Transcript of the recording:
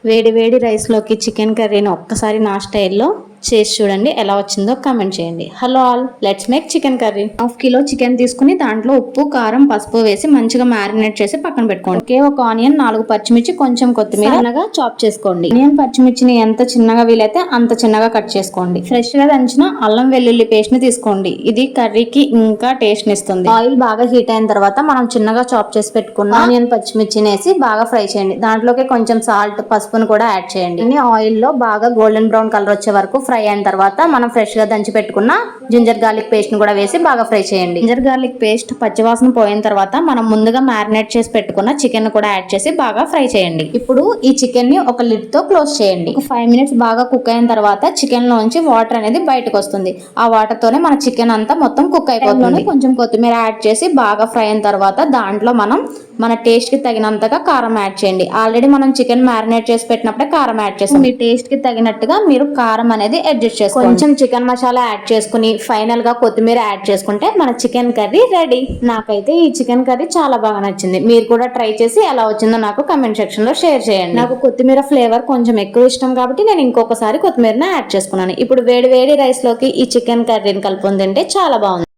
వేడి వేడి రైస్లోకి చికెన్ కర్రీని ఒక్కసారి నా స్టైల్లో చేసి చూడండి, ఎలా వచ్చిందో కామెంట్ చేయండి. Hello all, let's make chicken curry. 1/2 kilo chicken తీసుకుని దాంట్లో ఉప్పు, కారం, పసుపు వేసి మంచిగా మ్యారినేట్ చేసి పక్కన పెట్టుకోండి. ఒకే ఒక ఆనియన్, 4 పచ్చిమిర్చి, కొంచెం కొత్తిమీర సన్నగా చాప్ చేసుకోండి. ఆనియన్ పచ్చిమిర్చిని ఎంత చిన్నగా వీలైతే అంత చిన్నగా కట్ చేసుకోండి. ఫ్రెష్ గా దంచిన అల్లం వెల్లుల్లి పేస్ట్ ని తీసుకోండి. ఇది కర్రీకి ఇంకా టేస్ట్ ని ఇస్తుంది. ఆయిల్ బాగా హీట్ అయిన తర్వాత మనం చిన్నగా చాప్ చేసి పెట్టుకున్న ఆనియన్ పచ్చిమిర్చిని వేసి బాగా ఫ్రై చేయండి. దాంట్లోకి కొంచెం సాల్ట్, పసుపును కూడా యాడ్ చేయండి. ఆయిల్ లో బాగా గోల్డెన్ బ్రౌన్ కలర్ వచ్చే వరకు ఫ్రై అయిన తర్వాత మనం ఫ్రెష్ గా దంచి పెట్టుకున్న జింజర్ గార్లిక్ పేస్ట్ ను కూడా వేసి బాగా ఫ్రై చేయండి. జింజర్ గార్లిక్ పేస్ట్ పచ్చివాసన పోయిన తర్వాత మనం ముందుగా మ్యారినేట్ చేసి పెట్టుకున్న చికెన్ కూడా యాడ్ చేసి బాగా ఫ్రై చేయండి. ఇప్పుడు ఈ చికెన్ ని ఒక లిడ్ తో క్లోజ్ చేయండి. ఒక 5 మినిట్స్ బాగా కుక్ అయిన తర్వాత చికెన్ లోంచి వాటర్ అనేది బయటకు వస్తుంది. ఆ వాటర్ తోనే మన చికెన్ అంతా మొత్తం కుక్ అయిపోతుంది. కొంచెం కొత్తిమీర యాడ్ చేసి బాగా ఫ్రై అయిన తర్వాత దాంట్లో మనం మన టేస్ట్ కి తగినంతగా కారం యాడ్ చేయండి. ఆల్రెడీ మనం చికెన్ మ్యారినేట్ చేసి పెట్టినప్పుడే కారం యాడ్ చేస్తాం. మీ టేస్ట్ కి తగినట్టుగా మీరు కారం అనేది అడ్జస్ట్ చేసుకోండి. కొంచెం చికెన్ మసాలా యాడ్ చేసుకుని ఫైనల్ గా కొత్తిమీర యాడ్ చేసుకుంటే మన చికెన్ కర్రీ రెడీ. నాకైతే ఈ చికెన్ కర్రీ చాలా బాగా నచ్చింది. మీరు కూడా ట్రై చేసి ఎలా వచ్చిందో నాకు కమెంట్ సెక్షన్ లో షేర్ చేయండి. నాకు కొత్తిమీర ఫ్లేవర్ కొంచెం ఎక్కువ ఇష్టం కాబట్టి నేను ఇంకొకసారి కొత్తిమీరని యాడ్ చేసుకున్నాను. ఇప్పుడు వేడి వేడి రైస్ లోకి ఈ చికెన్ కర్రీని కలుపుకొని తింటే చాలా బాగుంది.